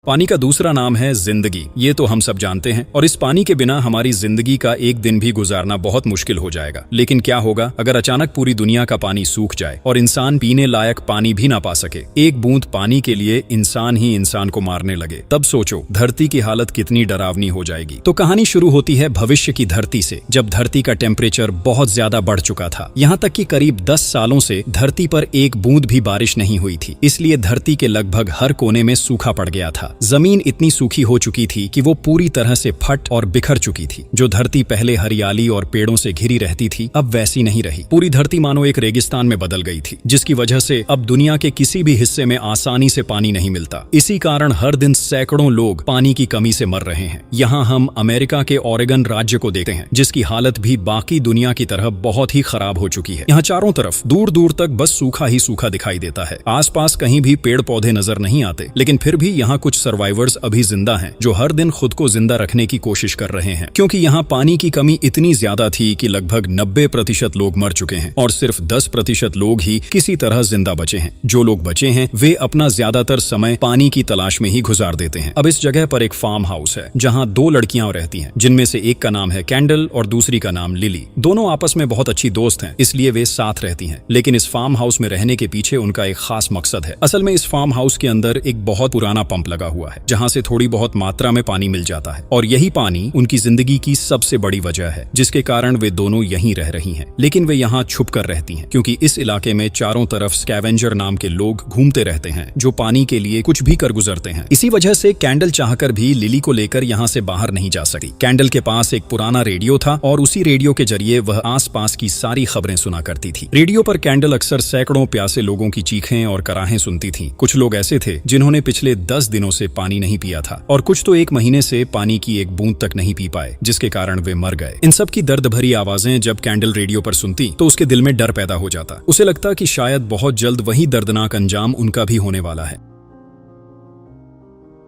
पानी का दूसरा नाम है जिंदगी। ये तो हम सब जानते हैं और इस पानी के बिना हमारी जिंदगी का एक दिन भी गुजारना बहुत मुश्किल हो जाएगा। लेकिन क्या होगा अगर अचानक पूरी दुनिया का पानी सूख जाए और इंसान पीने लायक पानी भी ना पा सके। एक बूंद पानी के लिए इंसान ही इंसान को मारने लगे, तब सोचो धरती की हालत कितनी डरावनी हो जाएगी। तो कहानी शुरू होती है भविष्य की धरती से, जब धरती का टेम्परेचर बहुत ज्यादा बढ़ चुका था। यहाँ तक कि करीब 10 सालों से धरती पर एक बूंद भी बारिश नहीं हुई थी। इसलिए धरती के लगभग हर कोने में सूखा पड़ गया था। जमीन इतनी सूखी हो चुकी थी कि वो पूरी तरह से फट और बिखर चुकी थी। जो धरती पहले हरियाली और पेड़ों से घिरी रहती थी, अब वैसी नहीं रही। पूरी धरती मानो एक रेगिस्तान में बदल गई थी, जिसकी वजह से अब दुनिया के किसी भी हिस्से में आसानी से पानी नहीं मिलता। इसी कारण हर दिन सैकड़ों लोग पानी की कमी से मर रहे हैं। यहाँ हम अमेरिका के ओरेगन राज्य को देखते हैं, जिसकी हालत भी बाकी दुनिया की तरह बहुत ही खराब हो चुकी है। यहाँ चारों तरफ दूर दूर तक बस सूखा ही सूखा दिखाई देता है। आसपास कहीं भी पेड़ पौधे नजर नहीं आते। लेकिन फिर भी यहाँ कुछ सर्वाइवर्स अभी जिंदा हैं, जो हर दिन खुद को जिंदा रखने की कोशिश कर रहे हैं। क्योंकि यहाँ पानी की कमी इतनी ज्यादा थी कि लगभग 90% लोग मर चुके हैं और सिर्फ 10% लोग ही किसी तरह जिंदा बचे हैं। जो लोग बचे हैं वे अपना ज्यादातर समय पानी की तलाश में ही गुजार देते हैं। अब इस जगह पर एक फार्म हाउस है, जहाँ 2 लड़कियां रहती हैं, जिनमें से एक का नाम है कैंडल और दूसरी का नाम लिली। दोनों आपस में बहुत अच्छी दोस्त हैं, इसलिए वे साथ रहती हैं। लेकिन इस फार्म हाउस में रहने के पीछे उनका एक खास मकसद है। असल में इस फार्म हाउस के अंदर एक बहुत पुराना पंप लगा हुआ है, जहाँ से थोड़ी बहुत मात्रा में पानी मिल जाता है। और यही पानी उनकी जिंदगी की सबसे बड़ी वजह है, जिसके कारण वे दोनों यहीं रह रही हैं। लेकिन वे यहाँ छुप कर रहती हैं, क्योंकि इस इलाके में चारों तरफ स्कैवेंजर नाम के लोग घूमते रहते हैं, जो पानी के लिए कुछ भी कर गुजरते हैं। इसी वजह से कैंडल चाहकर भी लिली को लेकर यहाँ से बाहर नहीं जा सकती। कैंडल के पास एक पुराना रेडियो था और उसी रेडियो के जरिए वह आसपास की सारी खबरें सुना करती थी। रेडियो पर कैंडल अक्सर सैकड़ों प्यासे लोगों की चीखें और कराहें सुनती थी। कुछ लोग ऐसे थे जिन्होंने पिछले 10 दिनों से पानी नहीं पिया था, और कुछ तो 1 महीने से पानी की एक बूंद तक नहीं पी पाए, जिसके कारण वे मर गए। इन सब की दर्द भरी आवाजें जब कैंडल रेडियो पर सुनती तो उसके दिल में डर पैदा हो जाता। उसे लगता कि शायद बहुत जल्द वही दर्दनाक अंजाम उनका भी होने वाला है।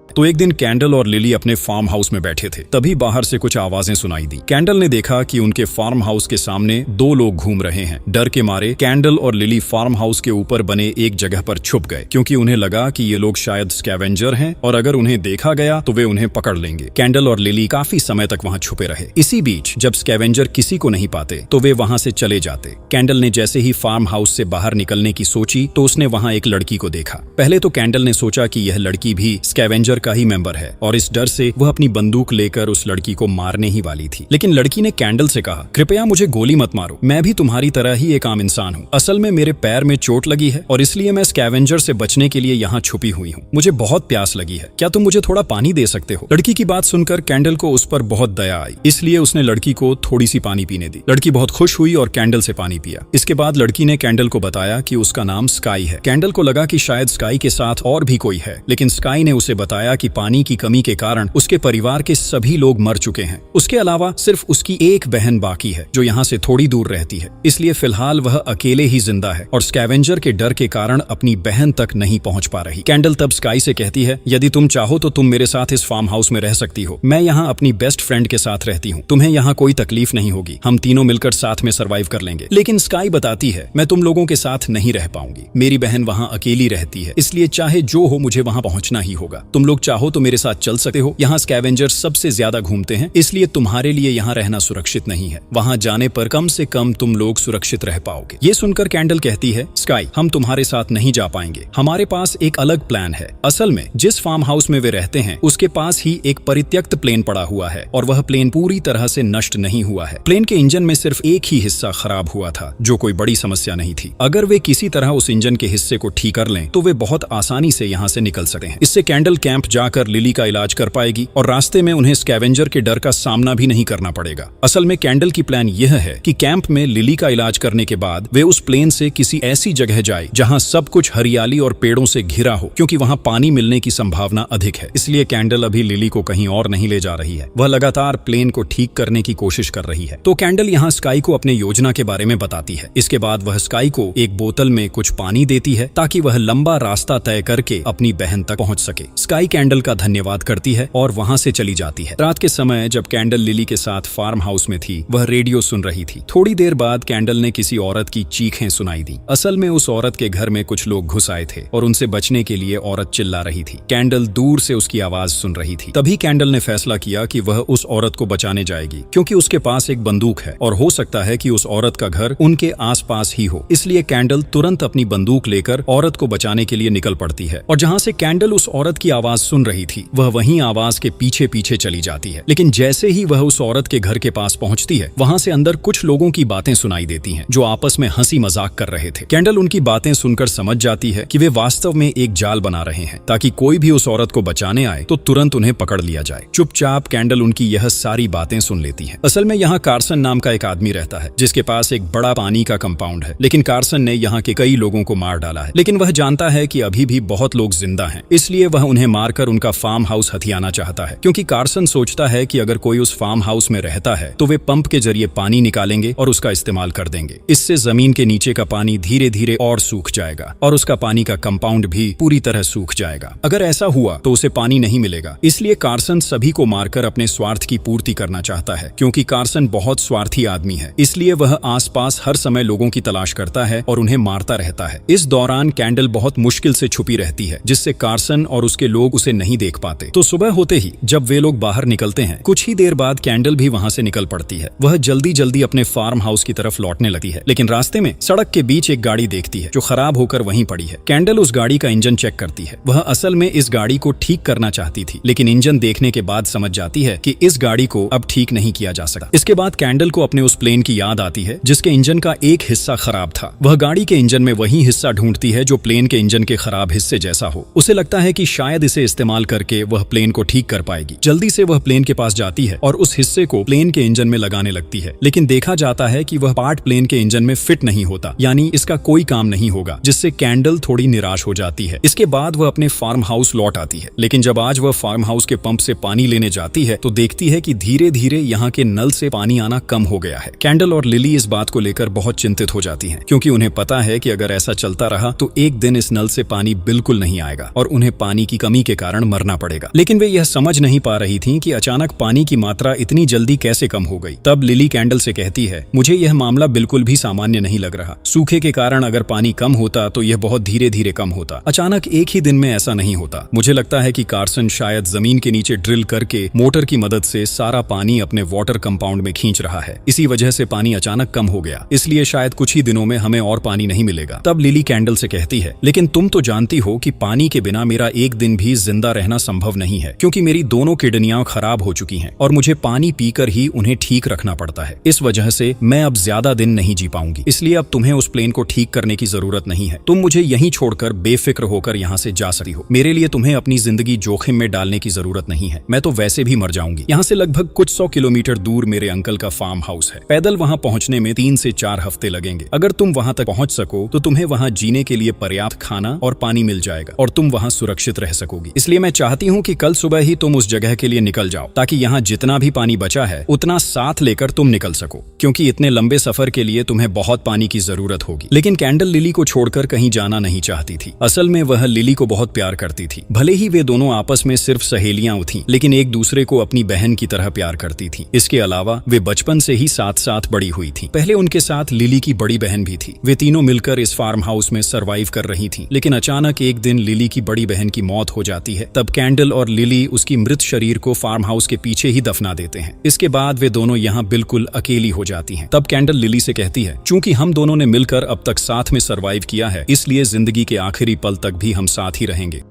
तो एक दिन कैंडल और लिली अपने फार्म हाउस में बैठे थे, तभी बाहर से कुछ आवाजें सुनाई दी। कैंडल ने देखा कि उनके फार्म हाउस के सामने 2 लोग घूम रहे हैं। डर के मारे कैंडल और लिली फार्म हाउस के ऊपर बने एक जगह पर छुप गए, क्योंकि उन्हें लगा कि ये लोग शायद स्कैवेंजर हैं और अगर उन्हें देखा गया तो वे उन्हें पकड़ लेंगे। कैंडल और लिली काफी समय तक वहां छुपे रहे। इसी बीच जब स्कैवेंजर किसी को नहीं पाते तो वे वहां से चले जाते। कैंडल ने जैसे ही फार्म हाउस से बाहर निकलने की सोची तो उसने वहां एक लड़की को देखा। पहले तो कैंडल ने सोचा कि यह लड़की भी स्कैवेंजर का ही मेंबर है, और इस डर से वह अपनी बंदूक लेकर उस लड़की को मारने ही वाली थी। लेकिन लड़की ने कैंडल से कहा, कृपया मुझे गोली मत मारो, मैं भी तुम्हारी तरह ही एक आम इंसान हूँ। असल में मेरे पैर में चोट लगी है और इसलिए मैं स्कैवेंजर से बचने के लिए यहाँ छुपी हुई हूँ। मुझे बहुत प्यास लगी है, क्या तुम मुझे थोड़ा पानी दे सकते हो? लड़की की बात सुनकर कैंडल को उस पर बहुत दया आई, इसलिए उसने लड़की को थोड़ी सी पानी पीने दी। लड़की बहुत खुश हुई और कैंडल से पानी पिया। इसके बाद लड़की ने कैंडल को बताया कि उसका नाम स्काई है। कैंडल को लगा कि शायद स्काई के साथ और भी कोई है, लेकिन स्काई ने उसे बताया कि पानी की कमी के कारण उसके परिवार के सभी लोग मर चुके हैं। उसके अलावा सिर्फ उसकी एक बहन बाकी है, जो यहाँ से थोड़ी दूर रहती है। इसलिए फिलहाल वह अकेले ही जिंदा है और स्कैवेंजर के डर के कारण अपनी बहन तक नहीं पहुंच पा रही। कैंडल तब स्काई से कहती है, यदि तुम चाहो तो तुम मेरे साथ इस फार्म हाउस में रह सकती हो। मैं यहाँ अपनी बेस्ट फ्रेंड के साथ रहती हूँ, तुम्हें यहाँ कोई तकलीफ नहीं होगी, हम तीनों मिलकर साथ में सर्वाइव कर लेंगे। लेकिन स्काई बताती है, मैं तुम लोगों के साथ नहीं रह पाऊंगी। मेरी बहन वहाँ अकेली रहती है, इसलिए चाहे जो हो मुझे वहाँ पहुंचना ही होगा। तुम लोग चाहो तो मेरे साथ चल सकते हो। यहाँ स्कैवेंजर सबसे ज्यादा घूमते हैं, इसलिए तुम्हारे लिए यहाँ रहना सुरक्षित नहीं है। वहाँ जाने पर कम से कम तुम लोग सुरक्षित रह पाओगे। ये सुनकर कैंडल कहती है, स्काई हम तुम्हारे साथ नहीं जा पाएंगे, हमारे पास एक अलग प्लान है। असल में जिस फार्म हाउस में वे रहते हैं उसके पास ही एक परित्यक्त प्लेन पड़ा हुआ है, और वह प्लेन पूरी तरह से नष्ट नहीं हुआ है। प्लेन के इंजन में सिर्फ एक ही हिस्सा खराब हुआ था, जो कोई बड़ी समस्या नहीं थी। अगर वे किसी तरह उस इंजन के हिस्से को ठीक कर लें तो वे बहुत आसानी से यहाँ से निकल सकते हैं। इससे कैंडल कैंप जाकर लिली का इलाज कर पाएगी और रास्ते में उन्हें स्कैवेंजर के डर का सामना भी नहीं करना पड़ेगा। असल में कैंडल की प्लान यह है कि कैंप में लिली का इलाज करने के बाद वे उस प्लेन से किसी ऐसी जगह जाए जहां सब कुछ हरियाली और पेड़ों से घिरा हो, क्योंकि वहां पानी मिलने की संभावना अधिक है। इसलिए कैंडल अभी लिली को कहीं और नहीं ले जा रही है, वह लगातार प्लेन को ठीक करने की कोशिश कर रही है। तो कैंडल यहाँ स्काई को अपने योजना के बारे में बताती है। इसके बाद वह स्काई को एक बोतल में कुछ पानी देती है ताकि वह लंबा रास्ता तय करके अपनी बहन तक पहुंच सके। स्काई कैंडल का धन्यवाद करती है और वहां से चली जाती है। रात के समय जब कैंडल लिली के साथ फार्म हाउस में थी, वह रेडियो सुन रही थी। थोड़ी देर बाद कैंडल ने किसी औरत की चीखें सुनाई दी। असल में उस औरत के घर में कुछ लोग घुस आए थे और उनसे बचने के लिए औरत चिल्ला रही थी। कैंडल दूर से उसकी आवाज सुन रही थी। तभी कैंडल ने फैसला किया कि वह उस औरत को बचाने जाएगी, क्योंकि उसके पास एक बंदूक है और हो सकता है कि उस औरत का घर उनके आसपास ही हो। इसलिए कैंडल तुरंत अपनी बंदूक लेकर औरत को बचाने के लिए निकल पड़ती है और जहां से कैंडल उस औरत की आवाज सुन रही थी, वह वहीं आवाज के पीछे पीछे चली जाती है। लेकिन जैसे ही वह उस औरत के घर के पास पहुंचती है, वहां से अंदर कुछ लोगों की बातें सुनाई देती हैं, जो आपस में हंसी मजाक कर रहे थे। कैंडल उनकी बातें सुनकर समझ जाती है कि वे वास्तव में एक जाल बना रहे हैं, ताकि कोई भी उस औरत को बचाने आए तो तुरंत उन्हें पकड़ लिया जाए। चुपचाप कैंडल उनकी यह सारी बातें सुन लेती है। असल में यहाँ कार्सन नाम का एक आदमी रहता है, जिसके पास एक बड़ा पानी का कंपाउंड है। लेकिन कार्सन ने यहाँ के कई लोगों को मार डाला है। लेकिन वह जानता है कि अभी भी बहुत लोग जिंदा हैं, इसलिए वह उन्हें मारकर उनका फार्म हाउस हथियाना चाहता है। क्योंकि कार्सन सोचता है कि अगर कोई उस फार्म हाउस में रहता है तो वे पंप के जरिए पानी निकालेंगे और उसका इस्तेमाल कर देंगे। इससे जमीन के नीचे का पानी धीरे धीरे और सूख जाएगा और उसका पानी का कंपाउंड भी पूरी तरह सूख जाएगा। अगर ऐसा हुआ तो उसे पानी नहीं मिलेगा। इसलिए कार्सन सभी को मारकर अपने स्वार्थ की पूर्ति करना चाहता है। क्योंकि कार्सन बहुत स्वार्थी आदमी है, इसलिए वह आसपास हर समय लोगों की तलाश करता है और उन्हें मारता रहता है। इस दौरान कैंडल बहुत मुश्किल से छुपी रहती है, जिससे कार्सन और उसके लोग उसे नहीं देख पाते। तो सुबह होते ही जब वे लोग बाहर निकलते हैं, कुछ ही देर बाद कैंडल भी वहां से निकल पड़ती है। वह जल्दी जल्दी अपने फार्म हाउस की तरफ लौटने लगती है, लेकिन रास्ते में सड़क के बीच एक गाड़ी देखती है जो खराब होकर वहीं पड़ी है। कैंडल उस गाड़ी का इंजन चेक करती है। वह असल में इस गाड़ी को ठीक करना चाहती थी, लेकिन इंजन देखने के बाद समझ जाती है कि इस गाड़ी को अब ठीक नहीं किया जा सकता। इसके बाद कैंडल को अपने उस प्लेन की याद आती है जिसके इंजन का एक हिस्सा खराब था। वह गाड़ी के इंजन में वही हिस्सा ढूंढती है जो प्लेन के इंजन के खराब हिस्से जैसा हो। उसे लगता है कि शायद इसे इस्तेमाल करके वह प्लेन को ठीक कर पाएगी। जल्दी से वह प्लेन के पास जाती है और उस हिस्से को प्लेन के इंजन में लगाने लगती है। लेकिन देखा जाता है कि वह पार्ट प्लेन के इंजन में फिट नहीं होता, यानी इसका कोई काम नहीं होगा, जिससे कैंडल थोड़ी निराश हो जाती है। इसके बाद वह अपने फार्म हाउस लौट आती है। लेकिन जब आज वह फार्म हाउस के पंप से पानी लेने जाती है तो देखती है कि धीरे धीरे यहाँ के नल से पानी आना कम हो गया है। कैंडल और लिली इस बात को लेकर बहुत चिंतित हो जाती हैं, क्योंकि उन्हें पता है कि अगर ऐसा चलता रहा तो एक दिन इस नल से पानी बिल्कुल नहीं आएगा और उन्हें पानी की कमी के कारण मरना पड़ेगा। लेकिन वे यह समझ नहीं पा रही थीं कि अचानक पानी की मात्रा इतनी जल्दी कैसे कम हो गई। तब लिली कैंडल से कहती है, मुझे यह मामला बिल्कुल भी सामान्य नहीं लग रहा। सूखे के कारण अगर पानी कम होता तो यह बहुत धीरे धीरे कम होता, अचानक एक ही दिन में ऐसा नहीं होता। मुझे लगता है कि कार्सन शायद जमीन के नीचे ड्रिल करके मोटर की मदद से सारा पानी अपने वाटर कंपाउंड में खींच रहा है। इसी वजह से पानी अचानक कम हो गया, इसलिए शायद कुछ ही दिनों में हमें और पानी नहीं मिलेगा। तब लिली कैंडल से कहती है, लेकिन तुम तो जानती हो कि पानी के बिना मेरा एक दिन भी जिंदा रहना संभव नहीं है, क्योंकि मेरी दोनों किडनियां खराब हो चुकी हैं और मुझे पानी पीकर ही उन्हें ठीक रखना पड़ता है। इस वजह से मैं अब ज्यादा दिन नहीं जी पाऊंगी, इसलिए अब तुम्हें उस प्लेन को ठीक करने की जरूरत नहीं है। तुम मुझे यहीं छोड़कर बेफिक्र होकर यहाँ से जा सकती हो। मेरे लिए तुम्हें अपनी जिंदगी जोखिम में डालने की जरूरत नहीं है। मैं तो वैसे भी मर जाऊंगी। यहाँ से लगभग कुछ 100 किलोमीटर दूर मेरे अंकल का फार्म हाउस है। पैदल वहाँ पहुँचने में 3 से 4 हफ्ते लगेंगे। अगर तुम वहाँ तक पहुँच सको तो तुम्हें वहाँ जीने के लिए पर्याप्त खाना और पानी मिल जाएगा और तुम वहाँ सुरक्षित रह सकोगी। इसलिए मैं चाहती हूँ कि कल सुबह ही तुम उस जगह के लिए निकल जाओ, ताकि यहाँ जितना भी पानी बचा है उतना साथ लेकर तुम निकल सको, क्योंकि इतने लंबे सफर के लिए तुम्हें बहुत पानी की जरूरत होगी। लेकिन कैंडल लिली को छोड़कर कहीं जाना नहीं चाहती थी। असल में वह लिली को बहुत प्यार करती थी। भले ही वे दोनों आपस में सिर्फ सहेलियां थीं, लेकिन एक दूसरे को अपनी बहन की तरह प्यार करती थी। इसके अलावा वे बचपन से ही साथ साथ बड़ी हुई थी। पहले उनके साथ लिली की बड़ी बहन भी थी। वे तीनों मिलकर इस फार्म हाउस में सरवाइव कर रही थी। लेकिन अचानक एक दिन लिली की बड़ी बहन की मौत हो जाती है। तब कैंडल और लिली उसकी मृत शरीर को फार्म हाउस के पीछे ही दफना देते हैं। इसके बाद वे दोनों यहाँ बिल्कुल अकेली हो जाती हैं। तब कैंडल लिली से कहती है, चूंकि हम दोनों ने मिलकर अब तक साथ में सरवाइव किया है, इसलिए जिंदगी के आखिरी पल तक भी हम साथ ही रहेंगे।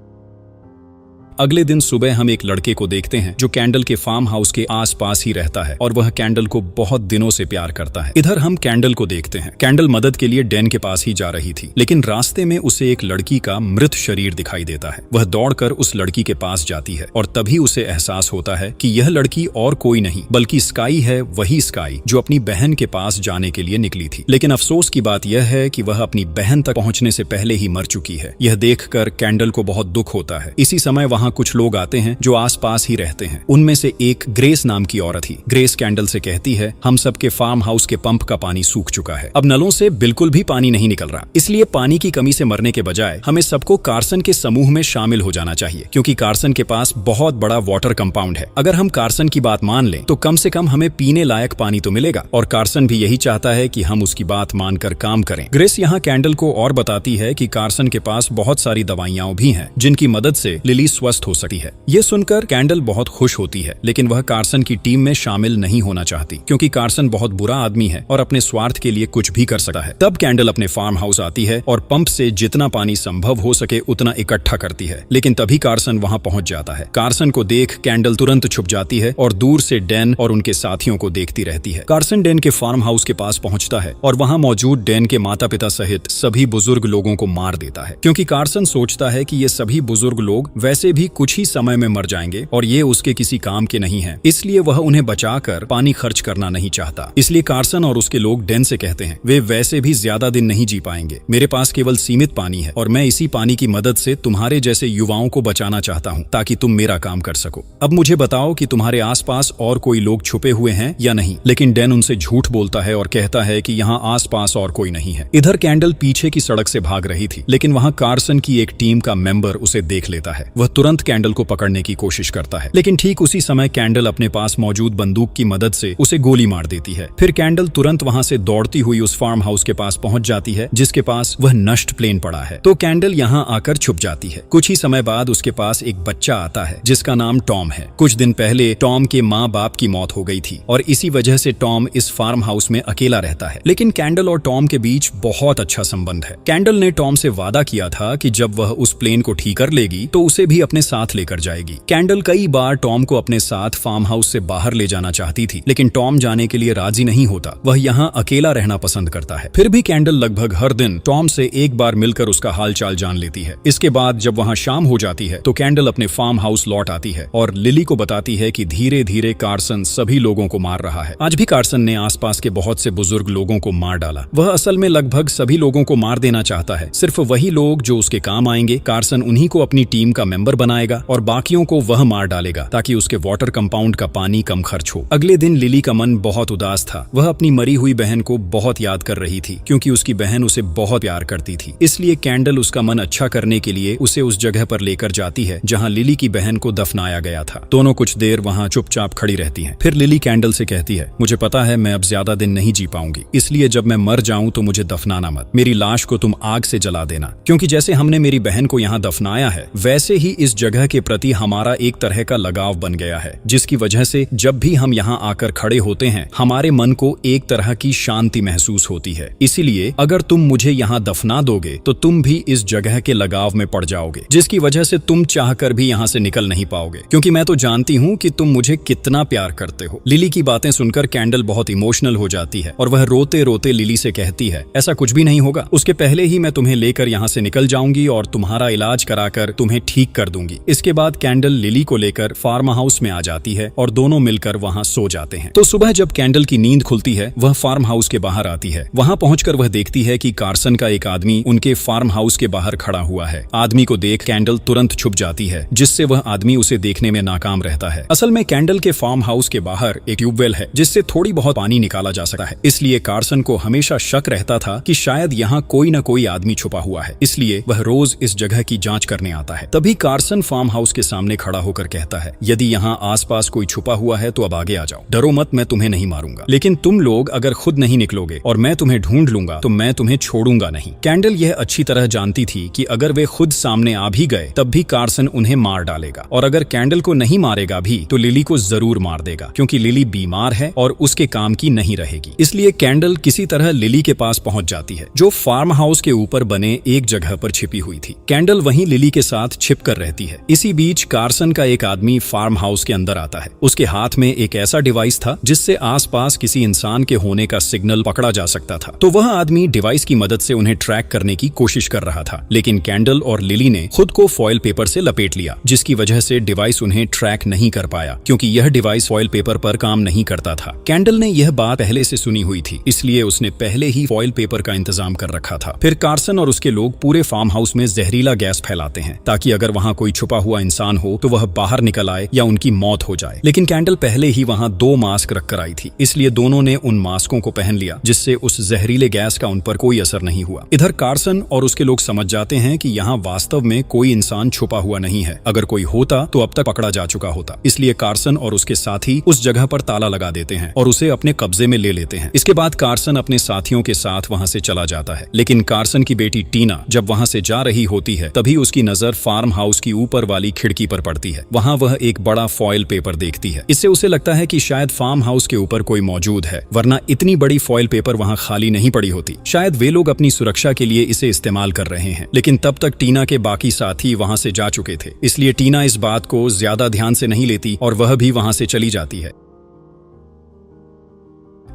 अगले दिन सुबह हम एक लड़के को देखते हैं जो कैंडल के फार्म हाउस के आसपास ही रहता है और वह कैंडल को बहुत दिनों से प्यार करता है। इधर हम कैंडल को देखते हैं। कैंडल मदद के लिए डैन के पास ही जा रही थी, लेकिन रास्ते में उसे एक लड़की का मृत शरीर दिखाई देता है। वह दौड़कर उस लड़की के पास जाती है और तभी उसे एहसास होता है कि यह लड़की और कोई नहीं बल्कि स्काई है, वही स्काई जो अपनी बहन के पास जाने के लिए निकली थी। लेकिन अफसोस की बात यह है कि वह अपनी बहन तक पहुंचने से पहले ही मर चुकी है। यह देखकर कैंडल को बहुत दुख होता है। इसी समय वहां वहाँ कुछ लोग आते हैं जो आसपास ही रहते हैं। उनमें से एक ग्रेस नाम की औरत थी। ग्रेस कैंडल से कहती है, हम सबके फार्म हाउस के पंप का पानी सूख चुका है, अब नलों से बिल्कुल भी पानी नहीं निकल रहा, इसलिए पानी की कमी से मरने के बजाय हमें सबको कार्सन के समूह में शामिल हो जाना चाहिए, क्योंकि कार्सन के पास बहुत बड़ा वाटर कंपाउंड है। अगर हम कार्सन की बात मान लें तो कम से कम हमें पीने लायक पानी तो मिलेगा, और कार्सन भी यही चाहता है कि हम उसकी बात मानकर काम करें। ग्रेस यहाँ कैंडल को और बताती है कि कार्सन के पास बहुत सारी दवाइयां भी हैं जिनकी मदद से लिली स्वस्थ हो सकती है। ये सुनकर कैंडल बहुत खुश होती है, लेकिन वह कार्सन की टीम में शामिल नहीं होना चाहती, क्योंकि कार्सन बहुत बुरा आदमी है और अपने स्वार्थ के लिए कुछ भी कर सकता है। तब कैंडल अपने फार्म हाउस आती है और पंप से जितना पानी संभव हो सके उतना इकट्ठा करती है, लेकिन तभी कार्सन वहाँ पहुँच जाता है। कार्सन को देख कैंडल तुरंत छुप जाती है और दूर से डैन और उनके साथियों को देखती रहती है। कार्सन डैन के फार्म हाउस के पास पहुंचता है और वहां मौजूद डैन के माता पिता सहित सभी बुजुर्ग लोगों को मार देता है, क्योंकि कार्सन सोचता है कि ये सभी बुजुर्ग लोग वैसे भी कुछ ही समय में मर जाएंगे और ये उसके किसी काम के नहीं हैं, इसलिए वह उन्हें बचाकर पानी खर्च करना नहीं चाहता। इसलिए कार्सन और उसके लोग डैन से कहते हैं, वे वैसे भी ज्यादा दिन नहीं जी पाएंगे, मेरे पास केवल सीमित पानी है और मैं इसी पानी की मदद से तुम्हारे जैसे युवाओं को बचाना चाहता हूँ ताकि तुम मेरा काम कर सको। अब मुझे बताओ कि तुम्हारे आसपास और कोई लोग छुपे हुए हैं या नहीं। लेकिन डैन उनसे झूठ बोलता है और कहता है कि यहाँ आसपास और कोई नहीं है। इधर कैंडल पीछे की सड़क से भाग रही थी, लेकिन वहाँ कार्सन की एक टीम का मेंबर उसे देख लेता है। वह तुरंत कैंडल को पकड़ने की कोशिश करता है, लेकिन ठीक उसी समय कैंडल अपने पास मौजूद बंदूक की मदद से उसे गोली मार देती है। फिर कैंडल तुरंत वहाँ से दौड़ती हुई उस फार्म हाउस के पास पहुंच जाती है जिसके पास वह नष्ट प्लेन पड़ा है। तो कैंडल यहाँ आकर छुप जाती है। कुछ ही समय बाद उसके पास एक बच्चा आता है जिसका नाम टॉम है। कुछ दिन पहले टॉम के माँ बाप की मौत हो गई थी और इसी वजह से टॉम इस फार्म हाउस में अकेला रहता है, लेकिन कैंडल और टॉम के बीच बहुत अच्छा संबंध है। कैंडल ने टॉम से वादा किया था कि जब वह उस प्लेन को ठीक कर लेगी तो उसे भी अपने साथ लेकर जाएगी। कैंडल कई बार टॉम को अपने साथ फार्म हाउस से बाहर ले जाना चाहती थी, लेकिन टॉम जाने के लिए राजी नहीं होता। वह यहाँ अकेला रहना पसंद करता है। फिर भी कैंडल लगभग हर दिन टॉम से एक बार मिलकर उसका हालचाल जान लेती है। इसके बाद जब वहाँ शाम हो जाती है तो कैंडल अपने फार्म हाउस लौट आती है और लिली को बताती है कि धीरे धीरे कार्सन सभी लोगों को मार रहा है। आज भी कार्सन ने आसपास के बहुत से बुजुर्ग लोगों को मार डाला। वह असल में लगभग सभी लोगों को मार देना चाहता है, सिर्फ वही लोग जो उसके काम आएंगे। कार्सन उन्हीं को अपनी टीम का मेंबर बनाएगा और बाकियों को वह मार डालेगा ताकि उसके वाटर कंपाउंड का पानी कम खर्च हो। अगले दिन लिली का मन बहुत उदास था। वह अपनी मरी हुई बहन को बहुत याद कर रही थी, क्योंकि उसकी बहन उसे बहुत प्यार करती थी। इसलिए कैंडल उसका मन अच्छा करने के लिए उसे उस जगह पर लेकर जाती है जहाँ लिली की बहन को दफनाया गया था। दोनों कुछ देर वहाँ चुपचाप खड़ी रहती हैं। फिर लिली कैंडल से कहती है, मुझे पता है मैं अब ज्यादा दिन नहीं जी पाऊंगी, इसलिए जब मैं मर जाऊं तो मुझे दफनाना मत। मेरी लाश को तुम आग से जला देना, क्योंकि जैसे हमने मेरी बहन को यहाँ दफनाया है वैसे ही इस जगह के प्रति हमारा एक तरह का लगाव बन गया है, जिसकी वजह से जब भी हम यहाँ आकर खड़े होते हैं हमारे मन को एक तरह की शांति महसूस होती है। इसीलिए अगर तुम मुझे यहाँ दफना दोगे तो तुम भी इस जगह के लगाव में पड़ जाओगे, जिसकी वजह से तुम चाहकर भी यहाँ से निकल नहीं पाओगे, क्योंकि मैं तो जानती हूँ कि तुम मुझे कितना प्यार करते हो। लिली की बातें सुनकर कैंडल बहुत इमोशनल हो जाती है और वह रोते रोते लिली से कहती है, ऐसा कुछ भी नहीं होगा, उसके पहले ही मैं तुम्हें लेकर यहाँ से निकल जाऊंगी और तुम्हारा इलाज कराकर तुम्हें ठीक कर दूंगी। इसके बाद कैंडल लिली को लेकर फार्म हाउस में आ जाती है और दोनों मिलकर वहाँ सो जाते हैं। तो सुबह जब कैंडल की नींद खुलती है वह फार्म हाउस के बाहर आती है। वहाँ पहुंचकर वह देखती है कि कार्सन का एक आदमी उनके फार्म हाउस के बाहर खड़ा हुआ है। आदमी को देख कैंडल तुरंत छुप जाती है, जिससे वह आदमी उसे देखने में नाकाम रहता है। असल में कैंडल के फार्म हाउस के बाहर एक ट्यूबवेल है जिससे थोड़ी बहुत पानी निकाला जा सकता है, इसलिए कार्सन को हमेशा शक रहता था कि शायद यहाँ कोई न कोई आदमी छुपा हुआ है, इसलिए वह रोज इस जगह की जांच करने आता है। तभी कार्सन फार्म हाउस के सामने खड़ा होकर कहता है, यदि यहाँ आसपास कोई छुपा हुआ है तो अब आगे आ जाओ, डरो मत, मैं तुम्हें नहीं मारूंगा, लेकिन तुम लोग अगर खुद नहीं निकलोगे और मैं तुम्हें ढूंढ लूंगा तो मैं तुम्हें छोड़ूंगा नहीं। कैंडल यह अच्छी तरह जानती थी कि अगर वे खुद सामने आ भी गए तब भी कार्सन उन्हें मार डालेगा, और अगर कैंडल को नहीं मारेगा भी तो लिली को जरूर मार देगा, क्योंकि लिली बीमार है और उसके काम की नहीं रहेगी। इसलिए कैंडल किसी तरह लिली के पास पहुंच जाती है, जो फार्म हाउस के ऊपर बने एक जगह पर छिपी हुई थी। कैंडल वहीं लिली के साथ छिप कर रहती है। इसी बीच कार्सन का एक आदमी फार्म हाउस के अंदर आता है। उसके हाथ में एक ऐसा डिवाइस था जिससे आसपास किसी इंसान के होने का सिग्नल पकड़ा जा सकता था। तो वह आदमी डिवाइस की मदद से उन्हें ट्रैक करने की कोशिश कर रहा था, लेकिन कैंडल और लिली ने खुद को फॉइल पेपर से लपेट लिया, जिसकी वजह से डिवाइस उन्हें ट्रैक नहीं कर पाया, क्योंकि यह डिवाइस फॉइल पेपर पर काम नहीं करता था। कैंडल ने यह बात पहले से सुनी हुई थी, इसलिए उसने पहले ही फॉइल पेपर का इंतजाम कर रखा था। फिर कार्सन और उसके लोग पूरे फार्म हाउस में जहरीला गैस फैलाते हैं ताकि अगर वहाँ कोई कोई छुपा हुआ इंसान हो तो वह बाहर निकल आए या उनकी मौत हो जाए। लेकिन कैंडल पहले ही वहां 2 मास्क रखकर आई थी, इसलिए दोनों ने उन मास्कों को पहन लिया, जिससे उस जहरीले गैस का उन पर कोई असर नहीं हुआ। इधर कार्सन और उसके लोग समझ जाते हैं कि यहाँ वास्तव में कोई इंसान छुपा हुआ नहीं है। अगर कोई होता तो अब तक पकड़ा जा चुका होता। इसलिए कार्सन और उसके साथी उस जगह पर ताला लगा देते हैं और उसे अपने कब्जे में ले लेते हैं। इसके बाद कार्सन अपने साथियों के साथ वहां से चला जाता है। लेकिन कार्सन की बेटी टीना जब वहां से जा रही होती है, तभी उसकी नजर फार्म हाउस की ऊपर वाली खिड़की पर पड़ती है। वहां वह एक बड़ा फॉइल पेपर देखती है। इससे उसे लगता है कि शायद फार्म हाउस के ऊपर कोई मौजूद है, वरना इतनी बड़ी फॉइल पेपर वहां खाली नहीं पड़ी होती। शायद वे लोग अपनी सुरक्षा के लिए इसे इस्तेमाल कर रहे हैं। लेकिन तब तक टीना के बाकी साथी वहां से जा चुके थे, इसलिए टीना इस बात को ज्यादा ध्यान से नहीं लेती और वह भी वहां से चली जाती है।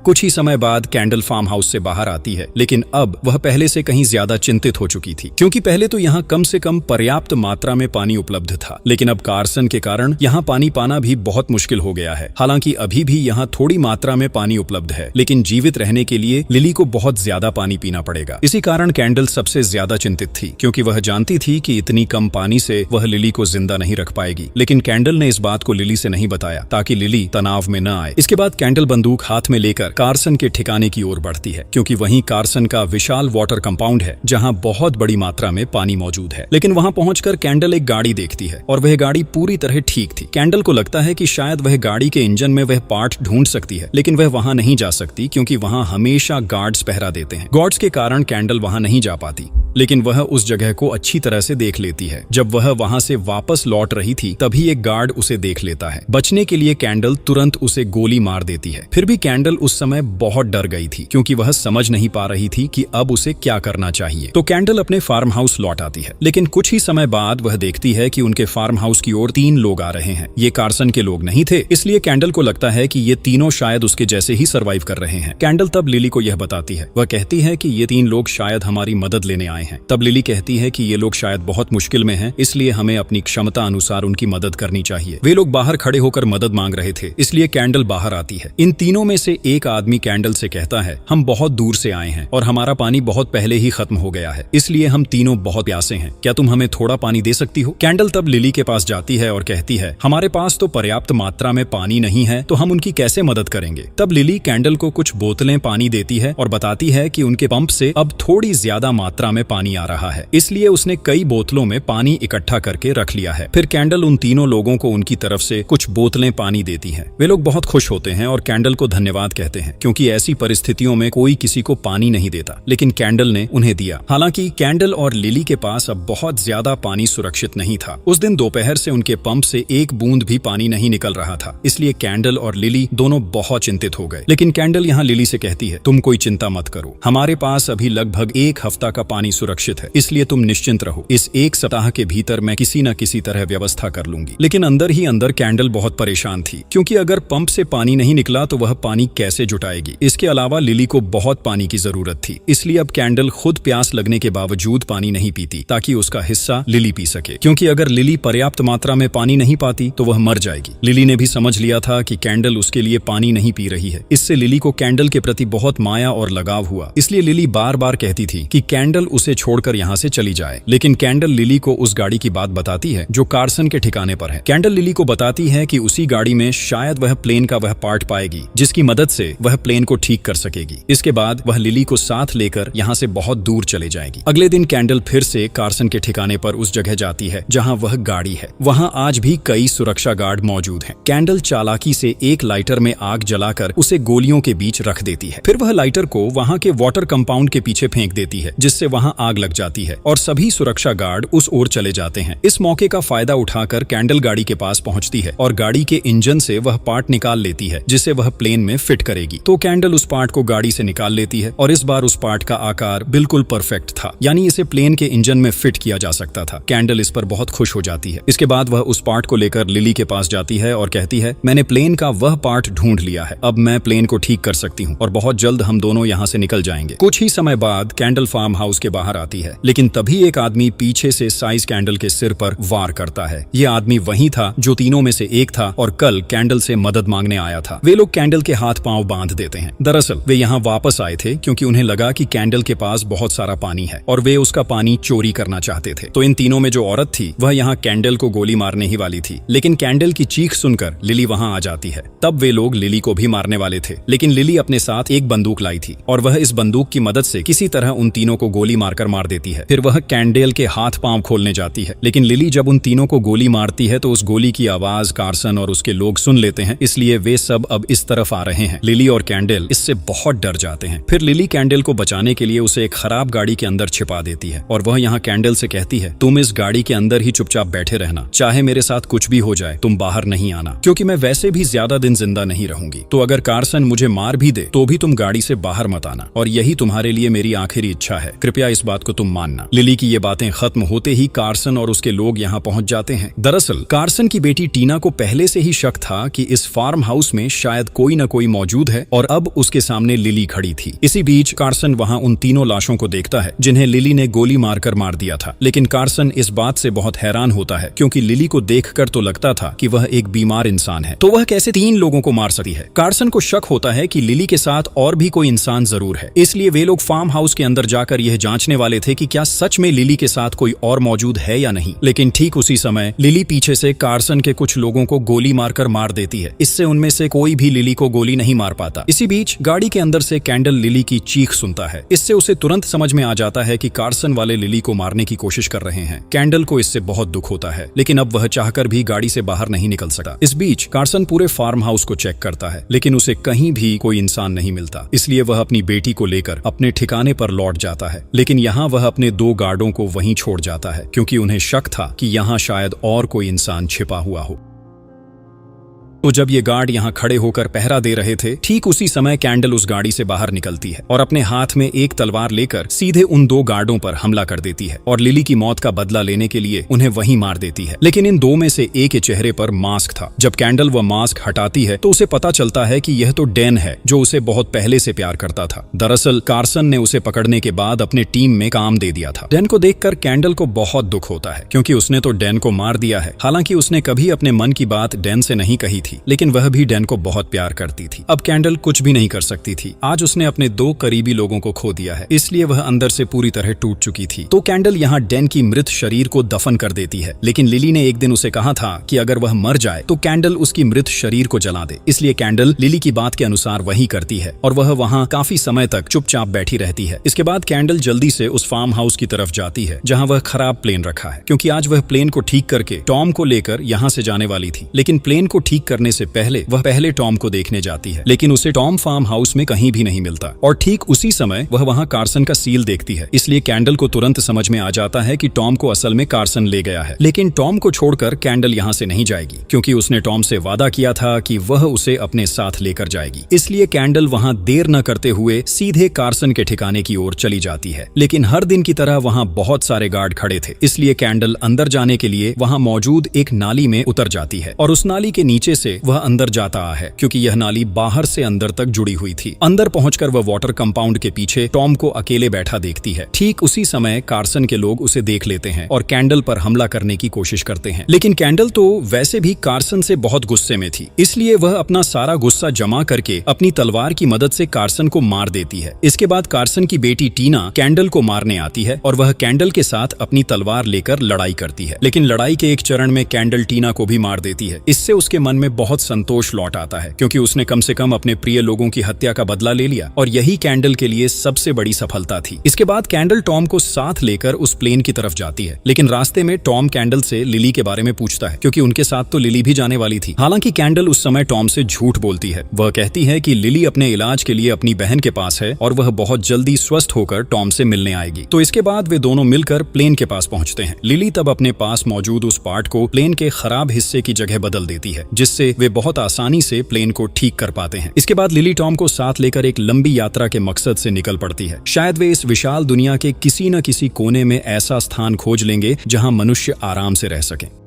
कुछ ही समय बाद कैंडल फार्म हाउस से बाहर आती है, लेकिन अब वह पहले से कहीं ज्यादा चिंतित हो चुकी थी, क्योंकि पहले तो यहाँ कम से कम पर्याप्त मात्रा में पानी उपलब्ध था, लेकिन अब कार्सन के कारण यहाँ पानी पाना भी बहुत मुश्किल हो गया है। हालांकि अभी भी यहाँ थोड़ी मात्रा में पानी उपलब्ध है, लेकिन जीवित रहने के लिए लिली को बहुत ज्यादा पानी पीना पड़ेगा। इसी कारण कैंडल सबसे ज्यादा चिंतित थी, क्योंकि वह जानती थी कि इतनी कम पानी से वह लिली को जिंदा नहीं रख पाएगी। लेकिन कैंडल ने इस बात को लिली से नहीं बताया, ताकि लिली तनाव में न आए। इसके बाद कैंडल बंदूक हाथ में लेकर कार्सन के ठिकाने की ओर बढ़ती है, क्योंकि वहीं कार्सन का विशाल वाटर कंपाउंड है, जहां बहुत बड़ी मात्रा में पानी मौजूद है। लेकिन वहां पहुंचकर कैंडल एक गाड़ी देखती है और वह गाड़ी पूरी तरह ठीक थी। कैंडल को लगता है कि शायद वह गाड़ी के इंजन में वह पार्ट ढूंढ सकती है, लेकिन वह वहां नहीं जा सकती, क्योंकि वहां हमेशा गार्ड्स पहरा देते हैं। गार्ड्स के कारण कैंडल वहां नहीं जा पाती, लेकिन वह उस जगह को अच्छी तरह से देख लेती है। जब वह वहां से वापस लौट रही थी, तभी एक गार्ड उसे देख लेता है। बचने के लिए कैंडल तुरंत उसे गोली मार देती है। फिर भी कैंडल उस समय बहुत डर गई थी, क्योंकि वह समझ नहीं पा रही थी कि अब उसे क्या करना चाहिए। तो कैंडल अपने फार्म हाउस लौट आती है, लेकिन कुछ ही समय बाद वह देखती है कि उनके फार्म हाउस की ओर 3 लोग आ रहे हैं। ये कार्सन के लोग नहीं थे, इसलिए कैंडल को लगता है कि ये तीनों शायद उसके जैसे ही सर्वाइव कर रहे हैं। कैंडल तब लिली को यह बताती है। वह कहती है कि ये 3 लोग शायद हमारी मदद लेने आए हैं। तब लिली कहती है कि ये लोग शायद बहुत मुश्किल में हैं, इसलिए हमें अपनी क्षमता अनुसार उनकी मदद करनी चाहिए। वे लोग बाहर खड़े होकर मदद मांग रहे थे, इसलिए कैंडल बाहर आती है। इन तीनों में से एक आदमी कैंडल से कहता है, हम बहुत दूर से आए हैं और हमारा पानी बहुत पहले ही खत्म हो गया है, इसलिए हम तीनों बहुत प्यासे हैं। क्या तुम हमें थोड़ा पानी दे सकती हो? कैंडल तब लिली के पास जाती है और कहती है, हमारे पास तो पर्याप्त मात्रा में पानी नहीं है, तो हम उनकी कैसे मदद करेंगे? तब लिली कैंडल को कुछ बोतलें पानी देती है और बताती है कि उनके पंप से अब थोड़ी ज्यादा मात्रा में पानी आ रहा है, इसलिए उसने कई बोतलों में पानी इकट्ठा करके रख लिया है। फिर कैंडल उन तीनों लोगों को उनकी तरफ से कुछ बोतलें पानी देती है। वे लोग बहुत खुश होते हैं और कैंडल को धन्यवाद कहते हैं, क्योंकि ऐसी परिस्थितियों में कोई किसी को पानी नहीं देता, लेकिन कैंडल ने उन्हें दिया। हालांकि कैंडल और लिली के पास अब बहुत ज्यादा पानी सुरक्षित नहीं था। उस दिन दोपहर से उनके पंप से एक बूंद भी पानी नहीं निकल रहा था, इसलिए कैंडल और लिली दोनों बहुत चिंतित हो गए। लेकिन कैंडल यहाँ लिली से कहती है, तुम कोई चिंता मत करो, हमारे पास अभी लगभग 1 हफ्ता का पानी सुरक्षित है, इसलिए तुम निश्चिंत रहो। इस 1 सप्ताह के भीतर मैं किसी न किसी तरह व्यवस्था कर लूंगी। लेकिन अंदर ही अंदर कैंडल बहुत परेशान थी, क्योंकि अगर पंप से पानी नहीं निकला तो वह पानी कैसे जुटाएगी। इसके अलावा लिली को बहुत पानी की जरूरत थी, इसलिए अब कैंडल खुद प्यास लगने के बावजूद पानी नहीं पीती, ताकि उसका हिस्सा लिली पी सके, क्योंकि अगर लिली पर्याप्त मात्रा में पानी नहीं पाती तो वह मर जाएगी। लिली ने भी समझ लिया था कि कैंडल उसके लिए पानी नहीं पी रही है। इससे लिली को कैंडल के प्रति बहुत माया और लगाव हुआ, इसलिए लिली बार बार कहती थी कि कैंडल उसे छोड़कर यहाँ से चली जाए। लेकिन कैंडल लिली को उस गाड़ी की बात बताती है जो कार्सन के ठिकाने पर है। कैंडल लिली को बताती है कि उसी गाड़ी में शायद वह प्लेन का वह पार्ट पाएगी, जिसकी मदद से वह प्लेन को ठीक कर सकेगी। इसके बाद वह लिली को साथ लेकर यहाँ से बहुत दूर चले जाएगी। अगले दिन कैंडल फिर से कार्सन के ठिकाने पर उस जगह जाती है जहाँ वह गाड़ी है। वहाँ आज भी कई सुरक्षा गार्ड मौजूद हैं। कैंडल चालाकी से एक लाइटर में आग जलाकर उसे गोलियों के बीच रख देती है। फिर वह लाइटर को वहाँ के वाटर कंपाउंड के पीछे फेंक देती है, जिससे वहाँ आग लग जाती है और सभी सुरक्षा गार्ड उस ओर चले जाते हैं। इस मौके का फायदा उठाकर कैंडल गाड़ी के पास पहुंचती है और गाड़ी के इंजन से वह पार्ट निकाल लेती है, जिसे वह प्लेन में फिट करेगी। तो कैंडल उस पार्ट को गाड़ी से निकाल लेती है और इस बार उस पार्ट का आकार बिल्कुल परफेक्ट था, यानी इसे प्लेन के इंजन में फिट किया जा सकता था। कैंडल इस पर बहुत खुश हो जाती है। इसके बाद वह उस पार्ट को लेकर लिली के पास जाती है और कहती है, मैंने प्लेन का वह पार्ट ढूंढ लिया है, अब मैं प्लेन को ठीक कर सकती हूँ और बहुत जल्द हम दोनों यहाँ से निकल जाएंगे। कुछ ही समय बाद कैंडल फार्म हाउस के बाहर आती है, लेकिन तभी एक आदमी पीछे से साइज कैंडल के सिर पर वार करता है। ये आदमी वही था जो तीनों में से एक था और कल कैंडल से मदद मांगने आया था। वे लोग कैंडल के हाथ पांव बांध देते हैं। दरअसल वे यहाँ वापस आए थे क्योंकि उन्हें लगा कि कैंडल के पास बहुत सारा पानी है और वे उसका पानी चोरी करना चाहते थे। तो इन तीनों में जो औरत थी वह यहाँ कैंडल को गोली मारने ही वाली थी, लेकिन कैंडल की चीख सुनकर लिली वहाँ आ जाती है। तब वे लोग लिली को भी मारने वाले थे, लेकिन लिली अपने साथ एक बंदूक लाई थी और वह इस बंदूक की मदद से किसी तरह उन तीनों को गोली मारकर मार देती है। फिर वह कैंडल के हाथ पांव खोलने जाती है, लेकिन लिली जब उन तीनों को गोली मारती है तो उस गोली की आवाज कार्सन और उसके लोग सुन लेते हैं, इसलिए वे सब अब इस तरफ आ रहे हैं। लिली और कैंडल इससे बहुत डर जाते हैं। फिर लिली कैंडल को बचाने के लिए उसे एक खराब गाड़ी के अंदर छिपा देती है और वह यहाँ कैंडल से कहती है, तुम इस गाड़ी के अंदर ही चुपचाप बैठे रहना, चाहे मेरे साथ कुछ भी हो जाए तुम बाहर नहीं आना, क्योंकि मैं वैसे भी ज्यादा दिन जिंदा नहीं रहूंगी। तो अगर कार्सन मुझे मार भी दे तो भी तुम गाड़ी से बाहर मत आना, और यही तुम्हारे लिए मेरी आखिरी इच्छा है, कृपया इस बात को तुम मानना। लिली की ये बातें खत्म होते ही कार्सन और उसके लोग यहाँ पहुंच जाते हैं। दरअसल कार्सन की बेटी टीना को पहले से ही शक था कि इस फार्म हाउस में शायद कोई न कोई मौजूद है और अब उसके सामने लिली खड़ी थी। इसी बीच कार्सन वहाँ उन तीनों लाशों को देखता है जिन्हें लिली ने गोली मारकर मार दिया था, लेकिन कार्सन इस बात से बहुत हैरान होता है क्योंकि लिली को देखकर तो लगता था कि वह एक बीमार इंसान है, तो वह कैसे 3 लोगों को मार सकती है। कार्सन को शक होता है कि लिली के साथ और भी कोई इंसान जरूर है, इसलिए वे लोग फार्म हाउस के अंदर जाकर यह जांचने वाले थे कि क्या सच में लिली के साथ कोई और मौजूद है या नहीं। लेकिन ठीक उसी समय लिली पीछे से कार्सन के कुछ लोगों को गोली मारकर मार देती है। इससे उनमें से कोई भी लिली को गोली नहीं मार पाता। इसी बीच गाड़ी के अंदर से कैंडल लिली की चीख सुनता है। इससे उसे तुरंत समझ में आ जाता है कि कार्सन वाले लिली को मारने की कोशिश कर रहे हैं। कैंडल को इससे बहुत दुख होता है, लेकिन अब वह चाहकर भी गाड़ी से बाहर नहीं निकल सकता। इस बीच कार्सन पूरे फार्म हाउस को चेक करता है, लेकिन उसे कहीं भी कोई इंसान नहीं मिलता, इसलिए वह अपनी बेटी को लेकर अपने ठिकाने पर लौट जाता है। लेकिन यहाँ वह अपने 2 गार्डों को वहीं छोड़ जाता है क्योंकि उन्हें शक था कि यहाँ शायद और कोई इंसान छिपा हुआ हो। तो जब ये गार्ड यहाँ खड़े होकर पहरा दे रहे थे, ठीक उसी समय कैंडल उस गाड़ी से बाहर निकलती है और अपने हाथ में एक तलवार लेकर सीधे उन 2 गार्डों पर हमला कर देती है और लिली की मौत का बदला लेने के लिए उन्हें वहीं मार देती है। लेकिन इन 2 में से एक के चेहरे पर मास्क था। जब कैंडल वह मास्क हटाती है तो उसे पता चलता है कि यह तो डैन है जो उसे बहुत पहले से प्यार करता था। दरअसल कार्सन ने उसे पकड़ने के बाद अपने टीम में काम दे दिया था। डैन को देखकर कैंडल को बहुत दुख होता है क्योंकि उसने तो डैन को मार दिया है। हालांकि उसने कभी अपने मन की बात डैन से नहीं कही थी, लेकिन वह भी डैन को बहुत प्यार करती थी। अब कैंडल कुछ भी नहीं कर सकती थी। आज उसने अपने 2 करीबी लोगों को खो दिया है, इसलिए वह अंदर से पूरी तरह टूट चुकी थी। तो कैंडल यहाँ डैन की मृत शरीर को दफन कर देती है, लेकिन लिली ने एक दिन उसे कहा था कि अगर वह मर जाए तो कैंडल उसकी मृत शरीर को जला दे। इसलिए कैंडल लिली की बात के अनुसार वही करती है और वह वहाँ काफी समय तक चुपचाप बैठी रहती है। इसके बाद कैंडल जल्दी से उस फार्म हाउस की तरफ जाती है जहाँ वह खराब प्लेन रखा है, क्योंकि आज वह प्लेन को ठीक करके टॉम को लेकर यहाँ से जाने वाली थी। लेकिन प्लेन को ठीक करने से पहले वह पहले टॉम को देखने जाती है, लेकिन उसे टॉम फार्म हाउस में कहीं भी नहीं मिलता और ठीक उसी समय वह वहां कार्सन का सील देखती है। इसलिए कैंडल को तुरंत समझ में आ जाता है कि टॉम को असल में कार्सन ले गया है। लेकिन टॉम को छोड़कर कैंडल यहाँ से नहीं जाएगी, क्योंकि उसने टॉम से वादा किया था कि वह उसे अपने साथ लेकर जाएगी। इसलिए कैंडल वहां देर न करते हुए सीधे कार्सन के ठिकाने की ओर चली जाती है। लेकिन हर दिन की तरह वहां बहुत सारे गार्ड खड़े थे, इसलिए कैंडल अंदर जाने के लिए वहां मौजूद एक नाली में उतर जाती है और उस नाली के नीचे से वह अंदर जाता है, क्योंकि यह नाली बाहर से अंदर तक जुड़ी हुई थी। अंदर पहुंचकर वह वाटर कंपाउंड के पीछे टॉम को अकेले बैठा देखती है। ठीक उसी समय कार्सन के लोग उसे देख लेते हैं और कैंडल पर हमला करने की कोशिश करते हैं। लेकिन कैंडल तो वैसे भी कार्सन से बहुत गुस्से में थी, इसलिए वह अपना सारा गुस्सा जमा करके अपनी तलवार की मदद से कार्सन को मार देती है। इसके बाद कार्सन की बेटी टीना कैंडल को मारने आती है और वह कैंडल के साथ अपनी तलवार लेकर लड़ाई करती है। लेकिन लड़ाई के एक चरण में कैंडल टीना को भी मार देती है। इससे उसके मन में बहुत संतोष लौट आता है, क्योंकि उसने कम से कम अपने प्रिय लोगों की हत्या का बदला ले लिया और यही कैंडल के लिए सबसे बड़ी सफलता थी। इसके बाद कैंडल टॉम को साथ लेकर उस प्लेन की तरफ जाती है, लेकिन रास्ते में टॉम कैंडल से लिली के बारे में पूछता है, क्योंकि उनके साथ तो लिली भी जाने वाली थी। हालांकि कैंडल उस समय टॉम से झूठ बोलती है। वह कहती है कि लिली अपने इलाज के लिए अपनी बहन के पास है और वह बहुत जल्दी स्वस्थ होकर टॉम से मिलने आएगी। तो इसके बाद वे दोनों मिलकर प्लेन के पास पहुंचते हैं। लिली तब अपने पास मौजूद उस पार्ट को प्लेन के खराब हिस्से की जगह बदल देती है, जिससे वे बहुत आसानी से प्लेन को ठीक कर पाते हैं। इसके बाद लिली टॉम को साथ लेकर एक लंबी यात्रा के मकसद से निकल पड़ती है। शायद वे इस विशाल दुनिया के किसी न किसी कोने में ऐसा स्थान खोज लेंगे जहां मनुष्य आराम से रह सके।